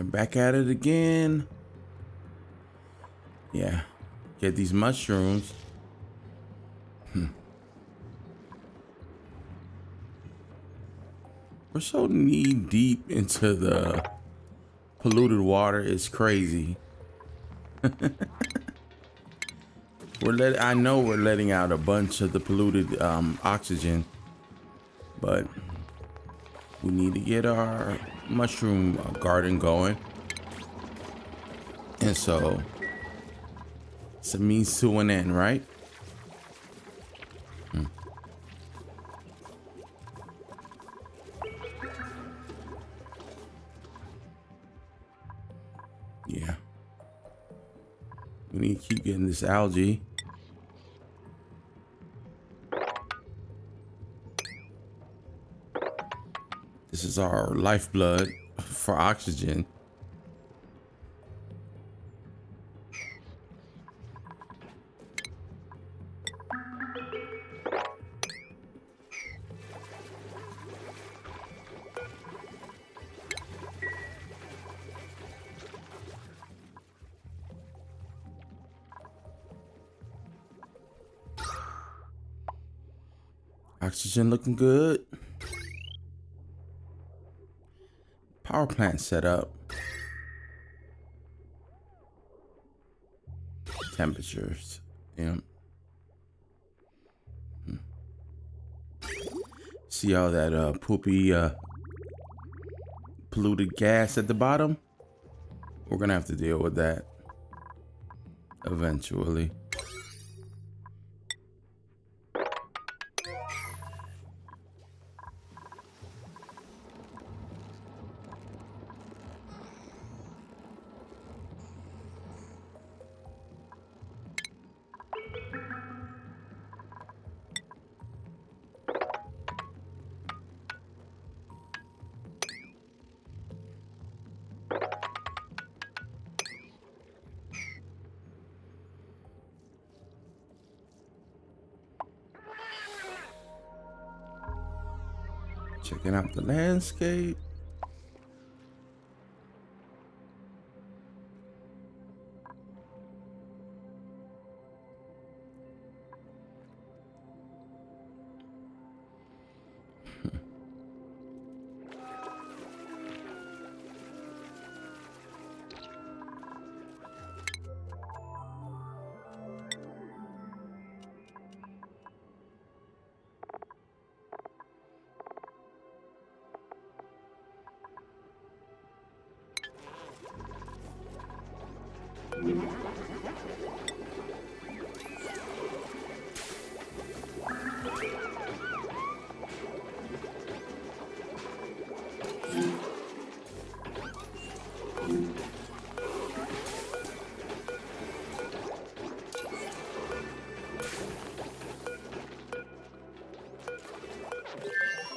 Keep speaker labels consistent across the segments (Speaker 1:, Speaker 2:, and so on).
Speaker 1: And back at it again. Yeah. Get these mushrooms. We're so knee deep into the polluted water. It's crazy. I know we're letting out a bunch of the polluted oxygen, but we need to get our mushroom garden going. And so it's a means to an end, right? Yeah. We need to keep getting this algae. This is our lifeblood for oxygen. Oxygen looking good. Power plant set up. Temperatures. Yeah. See all that poopy polluted gas at the bottom? We're gonna have to deal with that eventually. Checking out the landscape.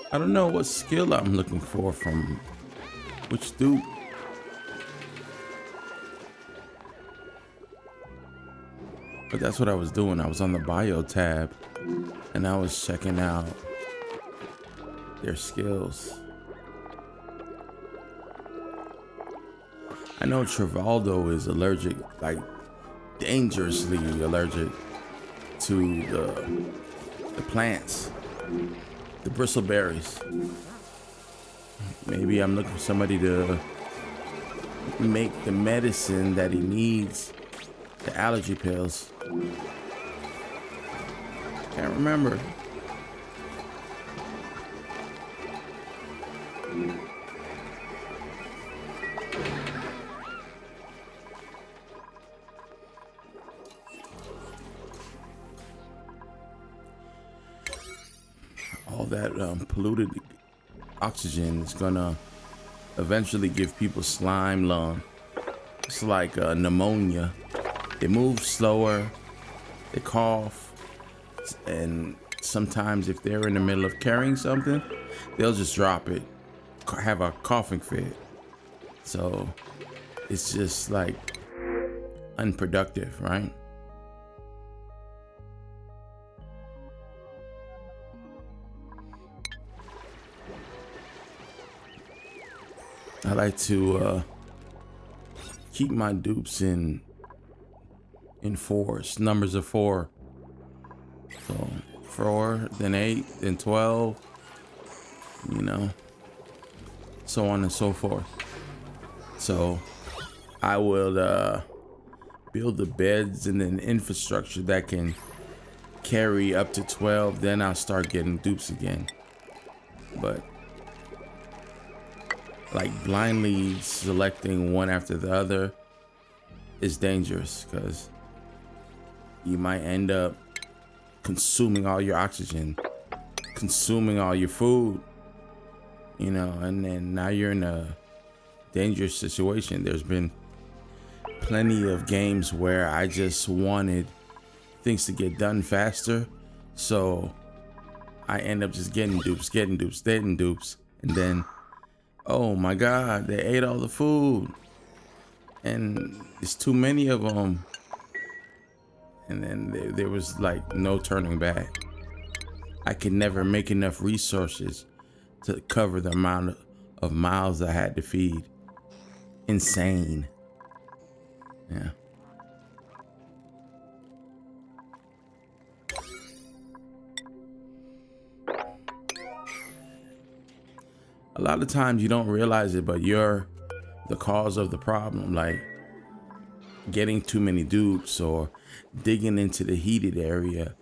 Speaker 1: I don't know what skill I'm looking for from which dude. But that's what I was doing. I was on the bio tab and I was checking out their skills. I know Trivaldo is allergic, like dangerously allergic to the plants, the bristleberries. Maybe I'm looking for somebody to make the medicine that he needs, the allergy pills. Can't remember. All that polluted oxygen is gonna eventually give people slime lung. It's like pneumonia. They move slower, they cough, and sometimes if they're in the middle of carrying something, they'll just drop it, have a coughing fit. So it's just like unproductive, right? I like to keep my dupes in fours, numbers of 4. So 4, then 8, then 12, you know, so on and so forth. So I will build the beds and then infrastructure that can carry up to 12. Then I'll start getting dupes again. But like blindly selecting one after the other is dangerous, because you might end up consuming all your oxygen, consuming all your food, you know, and then now you're in a dangerous situation. There's been plenty of games where I just wanted things to get done faster, so I end up just getting dupes, and then, oh my God, they ate all the food, and there's too many of them, and then there was like no turning back. I could never make enough resources to cover the amount of miles I had to feed. Insane. Yeah. A lot of times you don't realize it, but you're the cause of the problem, like getting too many dupes or digging into the heated area.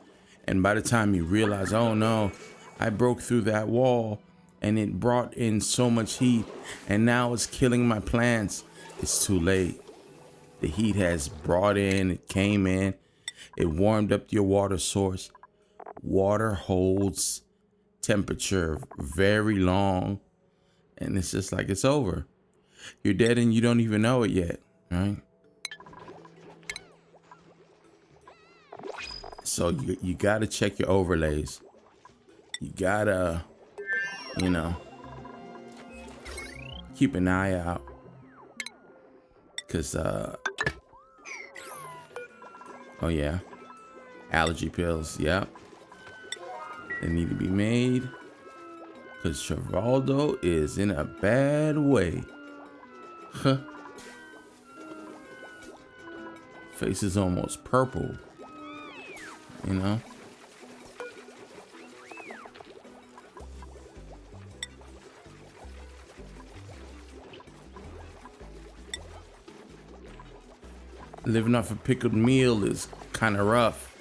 Speaker 1: And by the time you realize, oh no, I broke through that wall and it brought in so much heat and now it's killing my plants, it's too late. The heat has brought in, it came in, it warmed up your water source. Water holds temperature very long, and it's just like it's over. You're dead and you don't even know it yet, right? So you gotta check your overlays. You gotta, you know, keep an eye out. Cause oh yeah, allergy pills, yep. They need to be made, cause Travaldo is in a bad way. Huh. Face is almost purple, you know? Living off a pickled meal is kind of rough,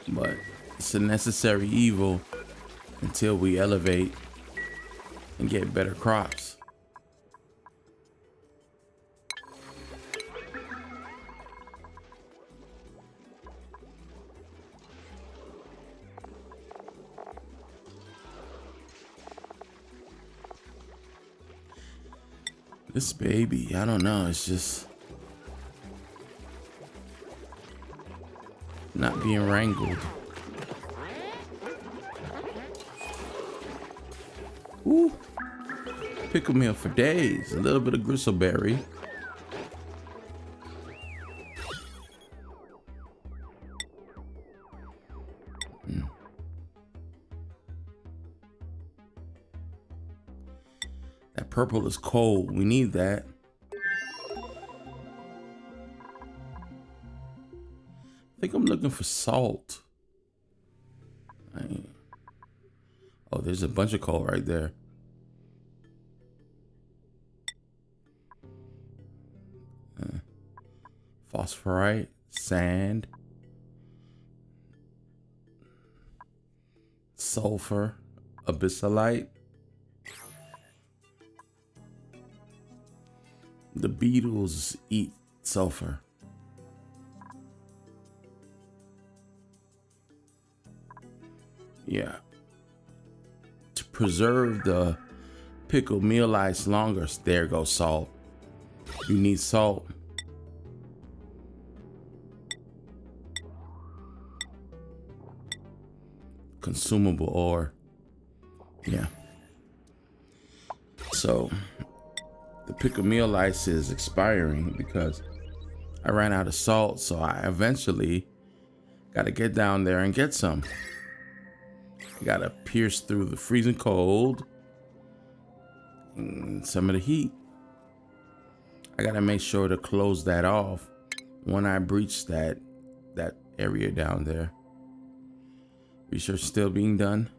Speaker 1: but it's a necessary evil until we elevate and get better crops. This baby, I don't know, it's just not being wrangled. Ooh, pickle meal for days. A little bit of gristleberry. That purple is cold. We need that. I think I'm looking for salt. Oh, there's a bunch of coal right there. Phosphorite, sand, sulfur, abyssalite. The beetles eat sulfur. Yeah. To preserve the pickled meal ice longer, there goes salt. You need salt. Consumable ore. Yeah. So the pickled meal ice is expiring because I ran out of salt, so I eventually got to get down there and get some. I got to pierce through the freezing cold and some of the heat. I gotta make sure to close that off when I breach that area down there. Research still being done.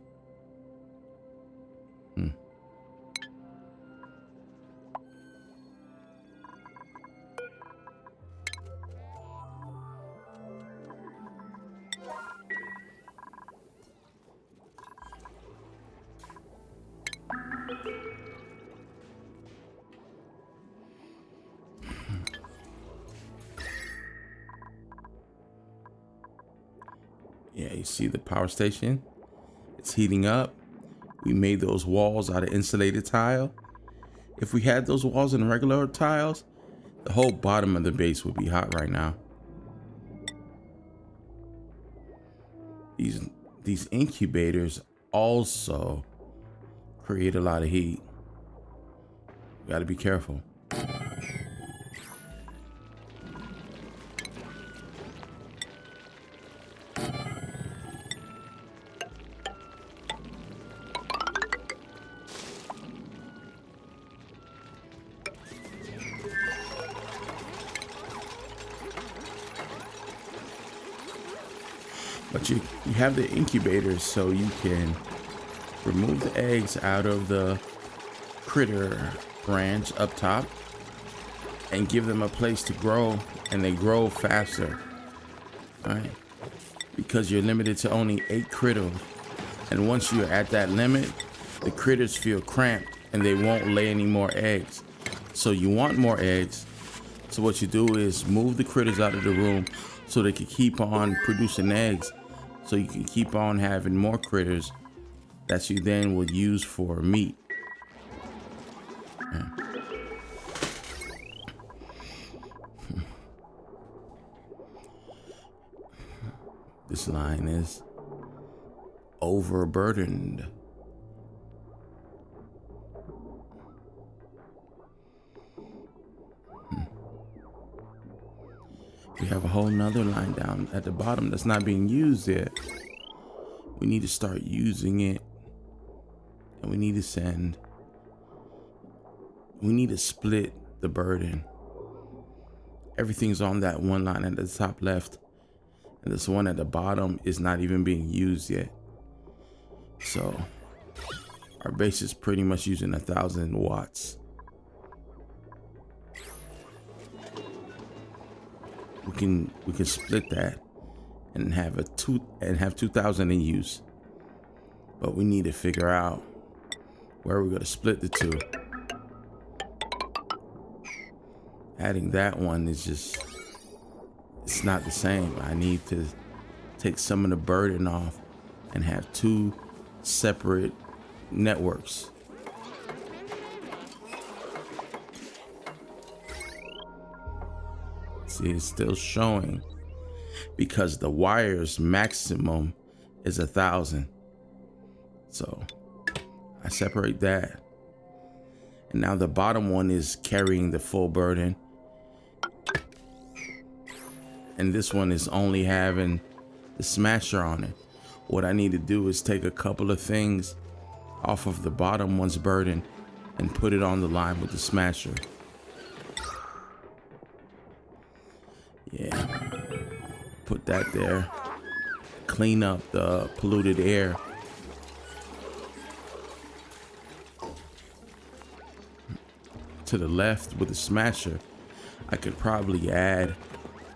Speaker 1: Yeah, you see the power station? It's heating up. We made those walls out of insulated tile. If we had those walls in regular tiles, the whole bottom of the base would be hot right now. These incubators also create a lot of heat. You gotta be careful. But you have the incubators so you can remove the eggs out of the critter branch up top and give them a place to grow, and they grow faster. All right, because you're limited to only 8 critters, and once you're at that limit, the critters feel cramped and they won't lay any more eggs. So you want more eggs. So what you do is move the critters out of the room so they can keep on producing eggs, so you can keep on having more critters that you then will use for meat. Yeah. This line is overburdened. We have a whole nother line down at the bottom that's not being used yet. We need to start using it, and we need to split the burden. Everything's on that one line at the top left, and this one at the bottom is not even being used yet. So our base is pretty much using 1,000 watts. We can split that and have 2,000 in use, but we need to figure out where we're going to split the two. Adding that one is just, it's not the same. I need to take some of the burden off and have 2 separate networks. See, it's still showing because the wire's maximum is 1,000. So I separate that. And now the bottom one is carrying the full burden. And this one is only having the smasher on it. What I need to do is take a couple of things off of the bottom one's burden and put it on the line with the smasher. Yeah, put that there. Clean up the polluted air. To the left with the smasher, I could probably add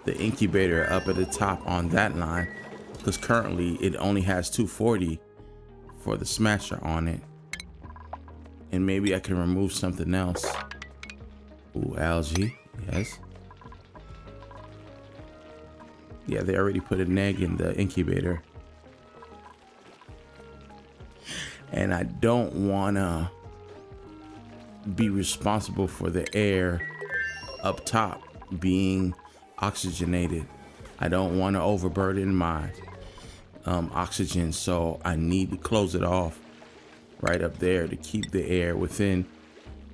Speaker 1: the incubator up at the top on that line, because currently it only has 240 for the smasher on it. And maybe I can remove something else. Ooh, algae, yes. Yeah, they already put an egg in the incubator. And I don't wanna be responsible for the air up top being oxygenated. I don't want to overburden my oxygen, so I need to close it off right up there to keep the air within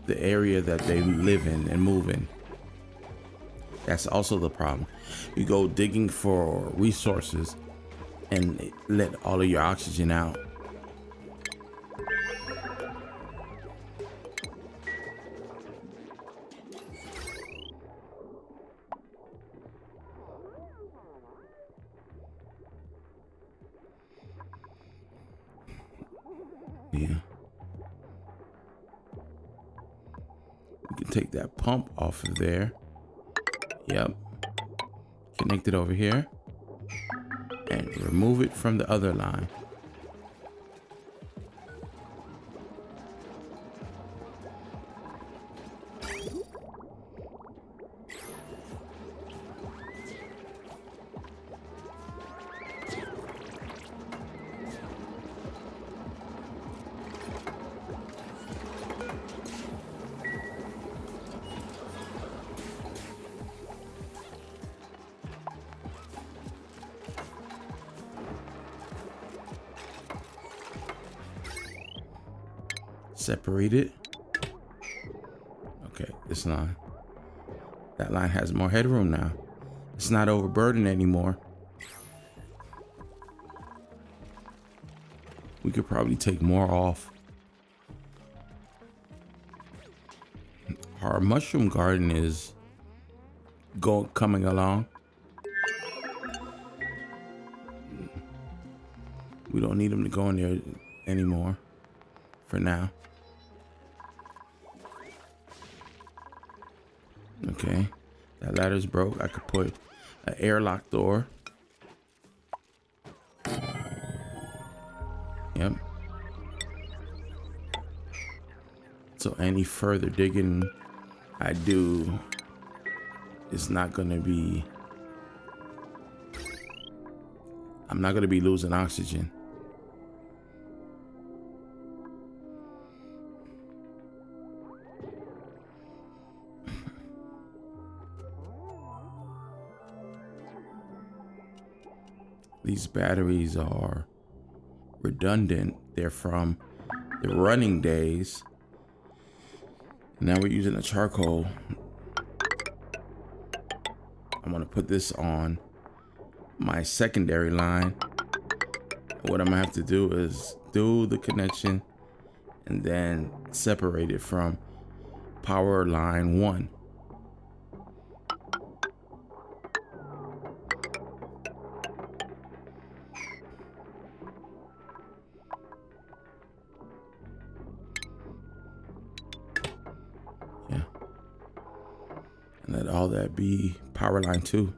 Speaker 1: the area that they live in and move in. That's also the problem. You go digging for resources and let all of your oxygen out. Yeah. We can take that pump off of there. Yep. Connect it over here. And remove it from the other line. Separate it. Okay, this line. That line has more headroom now. It's not overburdened anymore. We could probably take more off. Our mushroom garden is coming along. We don't need them to go in there anymore for now. Okay, that ladder's broke. I could put an airlock door. Yep. So any further digging I do is not gonna be, I'm not gonna be losing oxygen. These batteries are redundant. They're from the running days. Now we're using a charcoal. I'm gonna put this on my secondary line. What I'm gonna have to do is do the connection and then separate it from power line 1. And let all that be power line 2.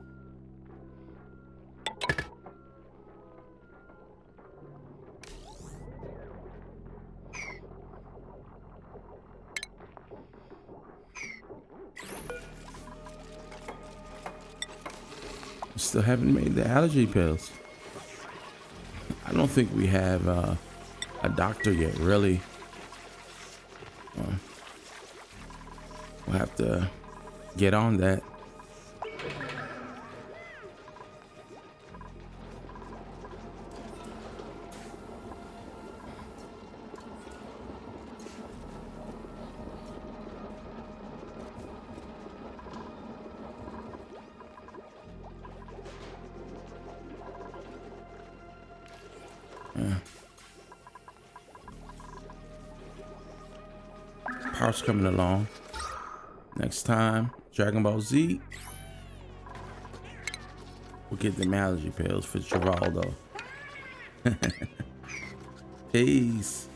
Speaker 1: Still haven't made the allergy pills. I don't think we have a doctor yet, really. We'll have to get on that. Yeah. Power's coming along. Next time, Dragon Ball Z, we'll get the allergy pills for Travaldo. Peace.